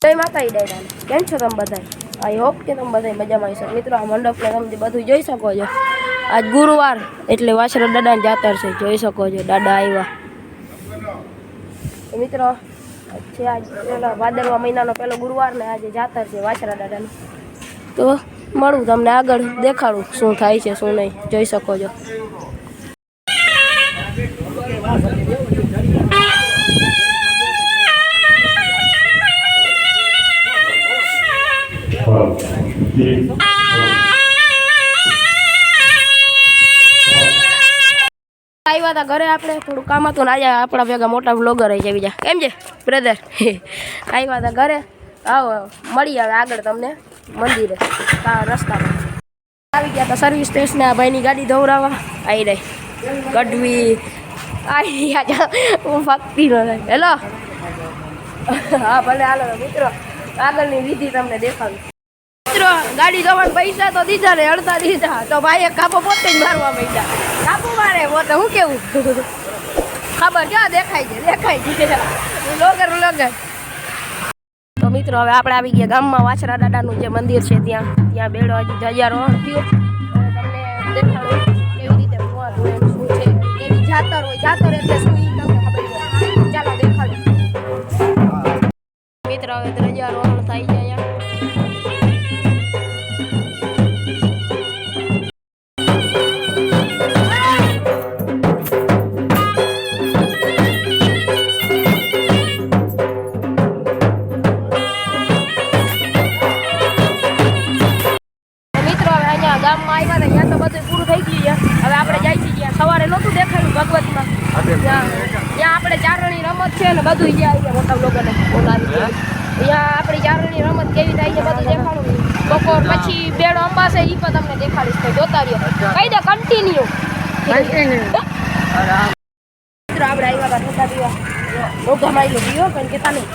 જય માતાજી દાદા, કેમ છો તમે બધા? આઈ હોપ કે તમે બધા મજામાં હશો. મિત્રો આ મંડપને તમે બધું જોઈ શકો છો. આજ ગુરુવાર એટલે વાછરા દાદાની જાતર છે, જોઈ શકો છો. દાદા આવ્યા મિત્રો. છે આજ પેલા ભાદરવા મહિનાનો પહેલો ગુરુવાર ને આજે જાતર છે વાછરા દાદાની. તો મળું તમને આગળ દેખાડું શું થાય છે શું નહીં, જોઈ શકો છો. આવ્યા હતા ઘરે, આપણે થોડું કામ હતું ને આજે આપણા ભેગા મોટા વ્લોગર આવી જાય બીજા. કેમ છે બ્રધર? આવ્યા હતા ઘરે. આવો મળી આવે આગળ તમને મંદિરે રસ્તામાં. આવી ગયા હતા સર્વિસ સ્ટેશને. આ ભાઈની ગાડી ધોવરાવા આવી રહી ગઢવી આવી ગયા. હું ફાકતી ન થાય. હેલો, હા ભલે હાલો મિત્રો, આગળની વિધિ તમને દેખાડું. મિત્રો ગાડી ધોવાના પૈસા તો દીધા ને અડધા દીધા, તો ભાઈએ કાપો પોતે જ મારવા માંડ્યા. કાપો મારે પોતે, હું કેવું ખબર ક્યાં દેખાય છે વ્લોગર. તો મિત્રો હવે આપણે આવી ગયા ગામમાં. વાછરા દાદાનું જે મંદિર છે ત્યાં બેડો હજી ધજારોહણ થયું. તમને દેખાડું કેવી રીતે શું છે, કેવી જાતર હોય. જાતર એટલે શું તમને ખબર હોય. ચાલો દેખાડું મિત્રો. હવે ધજારોહણ થાય છે અહીંયા. ગામમાં આવ્યા હતા ત્યાં તો બધું પૂરું થઈ ગયું છે. હવે આપણે જાય છીએ જ્યાં સવારે નહોતું દેખાયું ભગવતમાં, ત્યાં આપણે ચારણી રમત છે ને બધું જ્યાં આવી ગયા. મોટા લોકોને બોલાવી ત્યાં આપણી ચારણી રમત કેવી થાય છે બધું દેખાડું. બપોર પછી બેડો અંબાશે એ પણ તમને દેખાડીશ. તો જોતા રહ્યો, કહી દે કન્ટિન્યુ. આપણે આવ્યા હતા ઠંડા પીવા. મોઢા મારી પીવો પણ કેતા નહીં,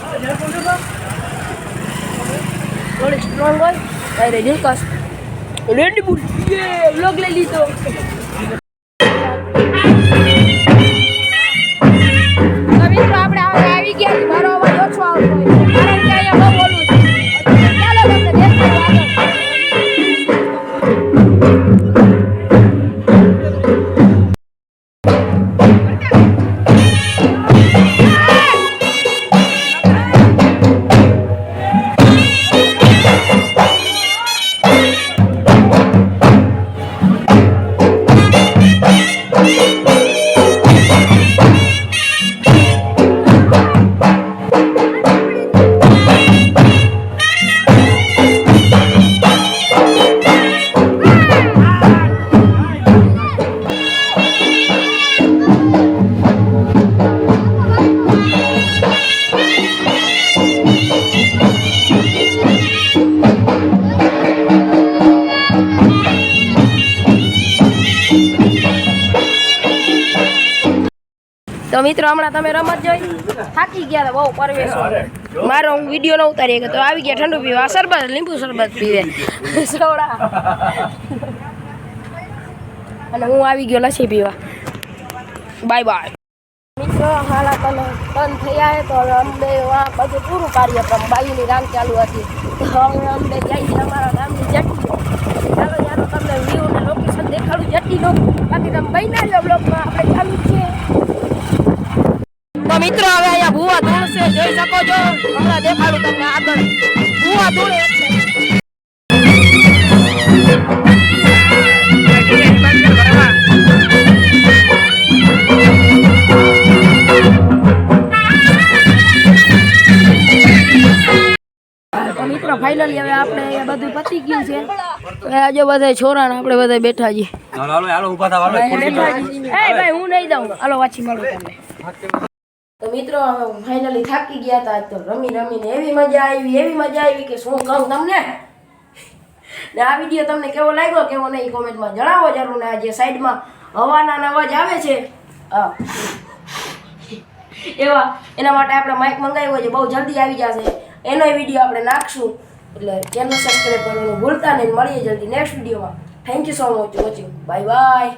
થોડી સ્ટ્રોંગ હોય ત્યારે દિલકશ રેડ બુલ વ્લોગ લઈ લીધો. મિત્રો આપણે આવી ગયા. મારો અવાજ ઓછો આવતો હોય કારણ કે અહીંયા બહુ બોલું છું. ચાલો તમને દેખાડું તો મિત્રો. હમણાં તમે રમત જોઈ થાકી ગયા હતા બહુ. પરવેશ મારો હું વિડીયો ન ઉતારી તો આવી ગયા ઠંડુ પીવા. શરબત, લીંબુ શરબત પીવે સોડા. અને હું આવી ગયો લસ્સી પીવા. બાય બાય મિત્રો. હાલા તમે બંધ થયા તો હવે અમને બધું પૂરું કાર્યક્રમ બાઈની રામ ચાલુ હતી. તો હવે અમને જાય છે અમારા ગામની જટ્ટીઓ. ચાલો ચાલો તમને વ્યૂ અને લોકેશન દેખાડું જટ્ટીનો. બાકી તમે બન્યા જો બ્લોગમાં. આપણે ચાલુ છે. તો મિત્રો હવે અહીંયા ભૂવા ધૂળ છે, જોઈ શકો છો. હમણાં દેખાડું તમને આગળ. ભૂવા ધૂળ મિત્રો ફાઇનલી હવે આપણે અહીંયા બધું પતી ગયું છે. આજે બધા છોરા ને આપણે બધા બેઠા છીએ. ભાઈ હું નહીં દઉં. હાલો વાંચી મળું તમને. તો મિત્રો હવે ફાઇનલી થાકી ગયા હતા. તો રમીને એવી મજા આવી કે શું કહું તમને. ને આ વિડીયો તમને કેવો લાગ્યો કેવો નહીં કોમેન્ટમાં જણાવો જરૂર. ને આ જે સાઈડમાં હવાના અવાજ આવે છે એના માટે આપણે માઇક મંગાવ્યો છે. બહુ જલ્દી આવી જશે એનો વિડીયો આપણે નાખશું. એટલે ચેનલ સબસ્ક્રાઈબ કરવાનું ભૂલતા નહીં. મળીએ જલ્દી નેક્સ્ટ વિડીયોમાં. Thank you so much watching. Bye bye.